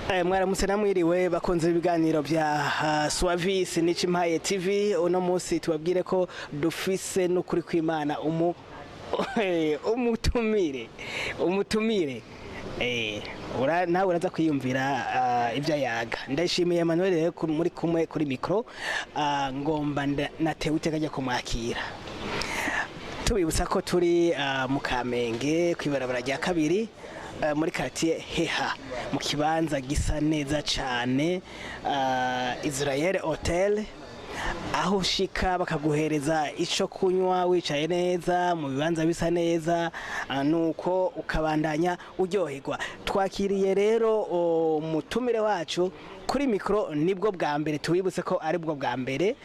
Mwaramutse namwiriwe bakunze ibiganiro bya Suavis n'Icimpaye TV. Uno munsi tubabwire ko dufise n'ukuri kw'Imana umutumire nawe uraza kwiyumvira ibyo yaga. Ndashimiye Emmanuel rero muri kumwe kuri micro, ngomba natewe iteka ryo kumwakira. Tubibutsa ko turi mu Kamenge kwibarabara rya kabiri muri quartier Heha mu kibanza gisa neza cyane, Israel Hotel, aho ushika bakaguhereza ico kunywa wicaye neza mu bibanza bisa neza, nuko ukabandanya uryoherwa. Twakiriye rero umutumire wacu kuri micro, nibwo bwa mbere tubibutse ko ari bwo bwa mbere.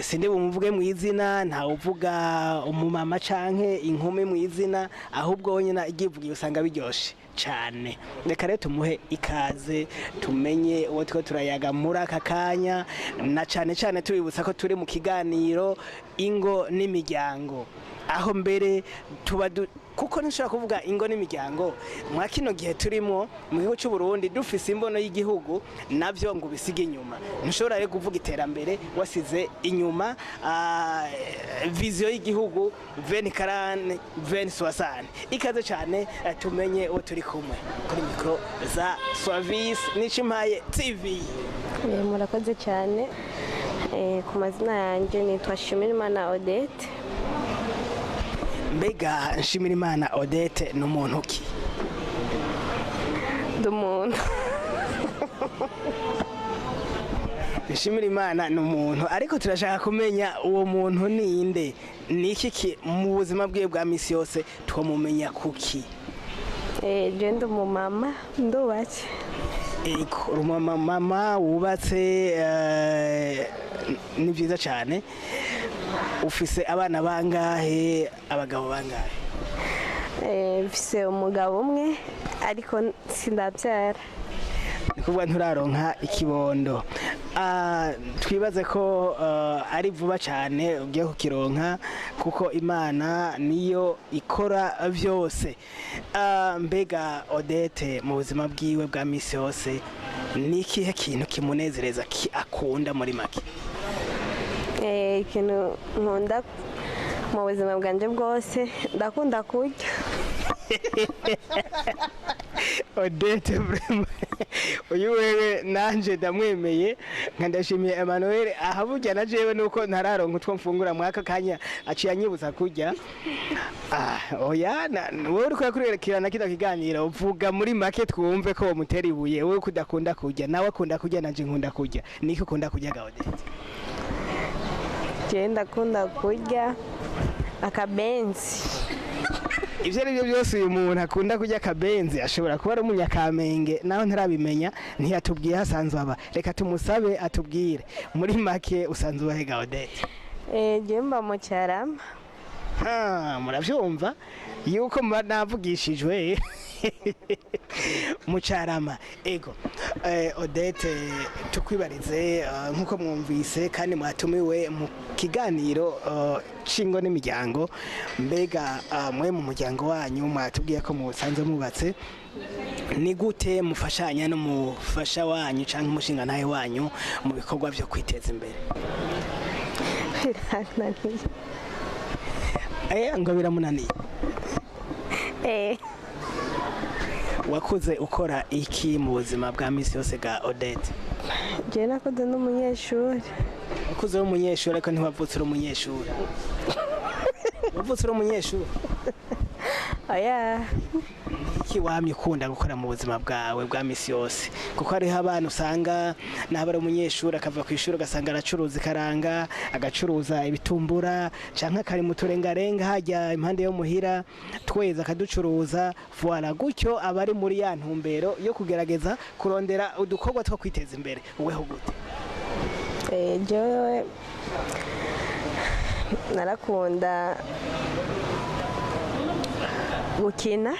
Sindi bumuvuge mu izina, nta uvuga umumama canke inkumi mu izina, ahubwo wonyina igivugiye usanga biryoshe cyane. Reka rero tumuhe ikaze tumenye uwo two turayaga muri aka kanya, na cyane cyane tubibutsa ko turi mu kiganiro ingo n'imiryango, aho mbere tuba kuko nshaka kuvuga ingo n'imiryango mwa kino gihe turimo mu gihugu cy'u Burundi, dufise imbono y'igihugu navyo ngo bisige inyuma. Nshobora rero kuvuga iterambere wasize inyuma, vision y'igihugu 2040 2060. Ikaze cyane tumenye uwo turi kumwe kuri micro za Suavis n'Icimpaye TV. Murakoze cyane. Ku mazina yanjye nitwa Nshimirimana Odette. Mbega Nshimirimana Odette ni umuntu ki? Dumuntu. Nshimirimana ni umuntu, ariko turashaka kumenya uwo muntu ninde, niki mu buzima bwe bwa misi yose twamumenya kuki? Je ndi umumama ndubatse. Ego mama wubatse, ni byiza cyane. Ufise abana bangahe, abagabo bangahe? Mfise umugabo umwe ariko sindabyara. Nikuvuga nturaronka ikibondo. Twibaze ko ari vuba cyane ugiye kukironka, kuko Imana niyo ikora byose. Mbega Odette mu buzima bwiwe bwa misi yose ni ikihe kintu kimunezereza, akunda muri make? Ikintu nkunda mu buzima bwanje bwose, ndakunda kurya. Odette uyu wewe nanje ndamwemeye, nkandashimiye Emmanuel. Ahaburya na jewe nuko ntararonka utwo mfungura mwaka kanya aciye anyibuza kurya. Oya wowe uri kuyakurerekirana kida kiganiro, uvuga muri make twumve ko mutera ibuye. Wowe kudakunda kurya, nawe akunda kurya, nanje nkunda kurya. Niki ukunda kurya ga Odette? Je ndakunda kurya akabenzi. Ivyo ari byo byose uyu muntu akunda kurya akabenzi ashobora kuba ari umunyakamenge, naho ntarabimenya, ntiyatubwiye hasanzwe aba. Reka tumusabe atubwire muri make usanzwe ubahega Odette. Je mba mu Cyarama. Muravyumva yuko navugishijwe mu Cyarama. Ego Odette, tukwibarize nkuko mwumvise kandi mwatumiwe mu kiganiro cingo n'imiryango. Mbega mwe mu muryango wanyu mwatubwiye ko musanze mubatse, ni gute mufashanya n'umufasha wanyu canke umushinga nawe wanyu mu bikorwa byo kwiteza imbere? Ngo biramunaniye. Wakuze ukora iki mu buzima bwa misi yose ga Odette? Je nakuze n'umunyeshuri. Wakuze uri umunyeshuri ariko ntiwavutse uri umunyeshuri? Wavutse uri umunyeshuri? Oya. Iki wamye ukunda gukora mu buzima bwawe bwa misi yose? Kuko hariho abantu usanga naba ari umunyeshuri akava ku ishuri ugasanga aracuruza ikaranga, agacuruza ibitumbura, canke akari mu turengarenga hajya impande yo muhira tweza akaducuruza. Voilà, gutyo abari muri ya ntumbero yo kugerageza kurondera udukorwa two kwiteza imbere. Weho gute? Jewe narakunda gukina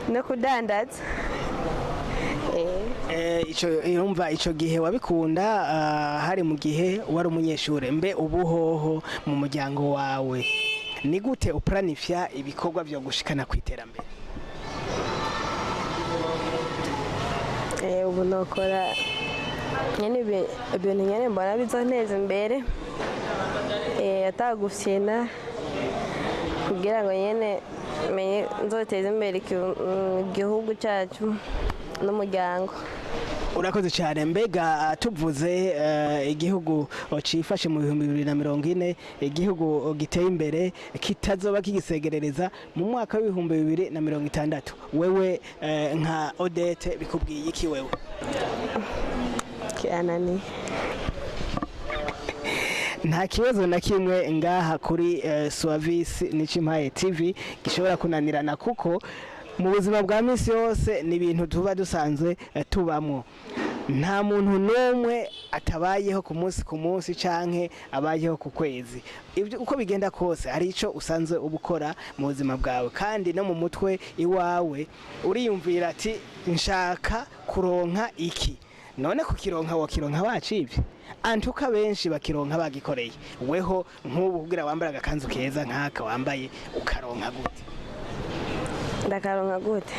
no kudandaza. Irumva ico gihe wabikunda, hari mu gihe wari umunyeshuri. Mbe ubuhoho mu muryango wawe ni gute uplanifya ibikorwa byo gushikana kwiterambere? ubu nokora nyene ibintu nyene mbona bizonteza imbere atagufyina kugira ngo nyene menye nzoteza imbere igihugu cyacu n'umuryango. Urakoze cyane. Mbega tuvuze igihugu cifashe mu 2040 igihugu giteye imbere kitazoba kigisegerereza mu mwaka wa 2060 wewe nka Odette bikubwiye iki wewe? Kianani nta kibazo na kimwe ngaha kuri Suavisi Nicimpaye TV gishobora kunanirana kuko mu buzima bwa misi yose ni ibintu tuba dusanzwe tubamo. Nta muntu n'umwe atabayeho ku munsi canke abayeho ku kwezi. Ibyo uko bigenda kose hari ico usanzwe ubukora mu buzima bwawe, kandi no mu mutwe iwawe uriyumvira ati nshaka kuronka iki, none kukironka wakironka wacivye. Antuka benshi bakironka bagikoreye. Weho nk'ubu kugira wambara agakanzu keza nk'aka wambaye ukaronka gute? Ndakaronka gute?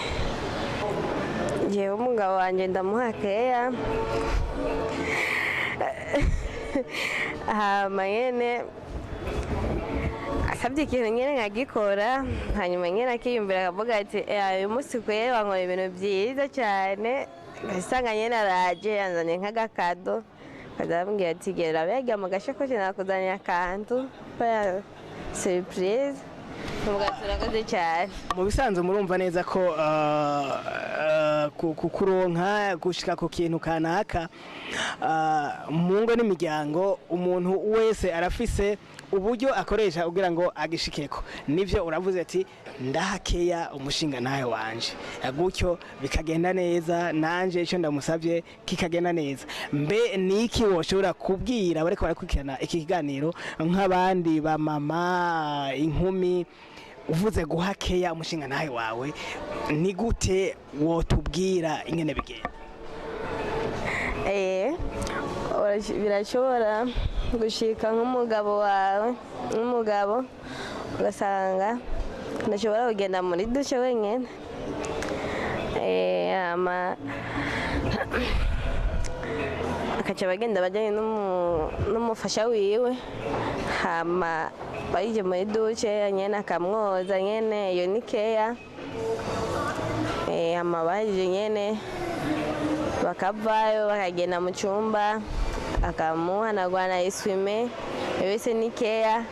Jewe umugabo wanje ndamuha keya nyene asabye ikintu nyene nkagikora, hanyuma nyene akiyumvira akavuga ati uyu munsi kwere wankora ibintu byiza cyane, ngasanga nyene araje yanzanye nk'agakado, akazambwira ati gera bega mu gashakoshi nakuzaniye akantu surprise. Mu bisanzwe murumva neza ko kuronka gushika ku kintu kanaka mu ngo n'imiryango umuntu wese arafise uburyo akoresha kugira ngo agishikeko. Nivyo uravuze ati ndahakeya umushinga nawe wanje, gutyo bikagenda neza, nanje ico ndamusavye kikagenda neza. Mbe niki woshobora kubwira bariko barakurikirana iki kiganiro nk'abandi ba mama inkumi uvuze guhakeya umushinga nawe wawe, ni gute wotubwira ingene bigenda? Birashobora gushika nk'umugabo wawe n'umugabo ugasanga ndashobora kugenda muri dushe wenyine akaca bagenda bajyanye n'umufasha wiwe, hama bayije muri dushe nyene akamwoza nyene, iyo ni keya. Hama bayije nyene bakavayo bakagenda mu cyumba akamuhanagwana iswime, yose ni keya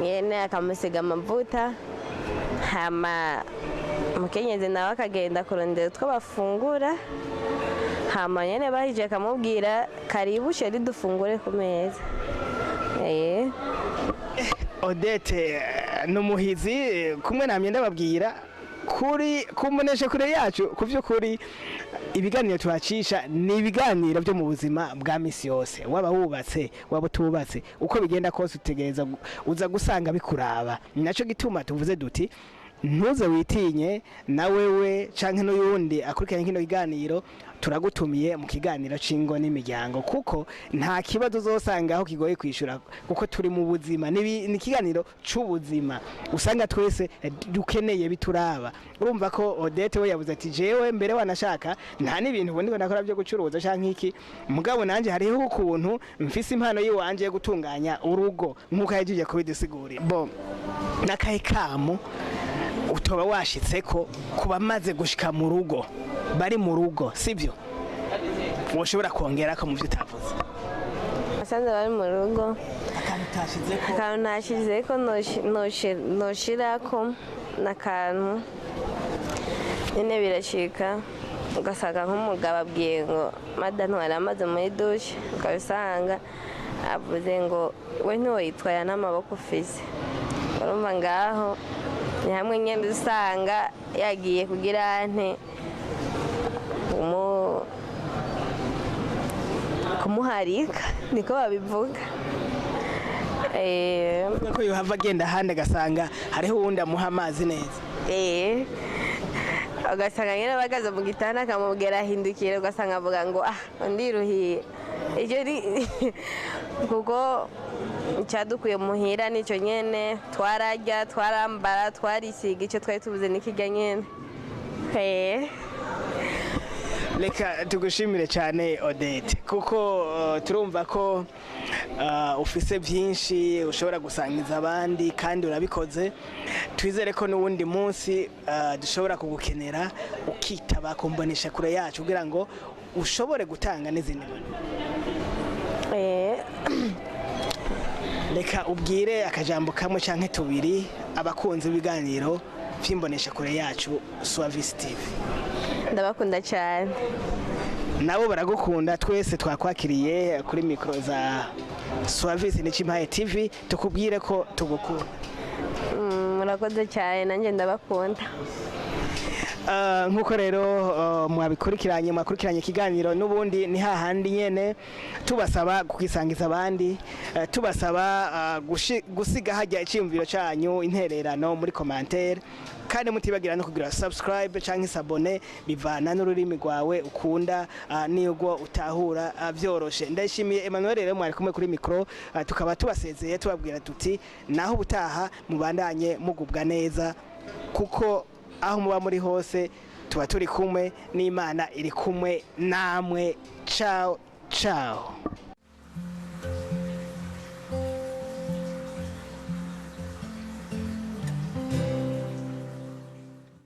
nyene, akamusiga amavuta. Hama umukenyezi nawe akagenda kurondera utwo bafungura, hama nyene bahije akamubwira karibu sheri dufungure ku meza. Odette numuhizi kumwe namye ndababwira kuri kumunesha kure yacu kuvyukuri ibiganiro tuhacisha ni ibiganiro byo mu buzima bwa misi yose, waba wubatse waba utubatse, uko bigenda kose utegereza uza gusanga bikuraba. Naco gituma tuvuze duti ntuze witinye na wewe canke n'uyundi akurikirana kino kiganiro, turagutumiye mu kiganiro cingo n'imiryango, kuko nta kibazo uzosanga aho kigoye kwishura, kuko turi mu buzima. Ni kiganiro c'ubuzima usanga twese dukeneye bituraba. Urumva ko Odette we yavuze ati jewe mbere wanashaka nta n'ibintu ubundi ngo nakora byo gucuruza canke iki, mugabo nanje hariho ukuntu mfise impano yiwanje yo gutunganya urugo nkuko yagiye kubidusigurira. Bo nakahe kamo utoba washitseko kuba maze gushika mu rugo, bari mu rugo sivyo, woshobora kongera ko mu byo utavuze? Asanze bari mu rugo akantu nashizeko noshirako n'akantu nyene birashika ugasanga nk'umugabo abwiye ngo madame wari amaze muri dushe, ukabisanga avuze ngo we ntiwoyitwara n'amaboko ufise. Urumva ngaho ni hamwe nyine usanga yagiye kugira kumuharika, niko babivuga. Ko yohava agenda ahandi agasanga hariho uwundi amuha amazi neza. Ugasanga nyine bagaze mu gitanda akamubwira ahindukire, ugasanga avuga ngo ndiruhiye. Icyo ni kuko icyadukuye muhira nicyo nyene, twararya twarambara twarisiga, icyo twari tubuze nikijya nyene. reka tugushimire cyane Odette kuko turumva ko ufise byinshi ushobora gusangiza abandi kandi urabikoze twizere ko n'uwundi munsi dushobora kugukenera ukitaba kumbonesha kure yacu kugira ngo ushobore gutanga n'izindi reka ubwire akajambo kamwe canke tubiri abakunzi b'ibiganiro vy'imbonesha kure yacu Swavisi TV. Ndabakunda cyane nabo baragukunda twese twakwakiriye kuri mikro za Swavisi Nicimpaye TV tukubwire ko tugukunda. Murakoze cyane nanjye ndabakunda. Nkuko rero mwakurikiranye ikiganiro n'ubundi ni hahandi nyene tubasaba kugisangiza abandi tubasaba gusiga hajya icyumviro cyanyu intererano muri commentaire kandi mutibagira no kugira subscribe canke sabone bivana n'ururimi rwawe ukunda niyugo utahura byoroshe. Ndashimiye Emmanuel rero mwari kumwe kuri micro tukaba tubasezeye tubabwira tuti naho ubutaha mubandanye mugubwa neza kuko aho muba muri hose tuba turi kumwe n'Imana iri kumwe namwe. Ciao ciao.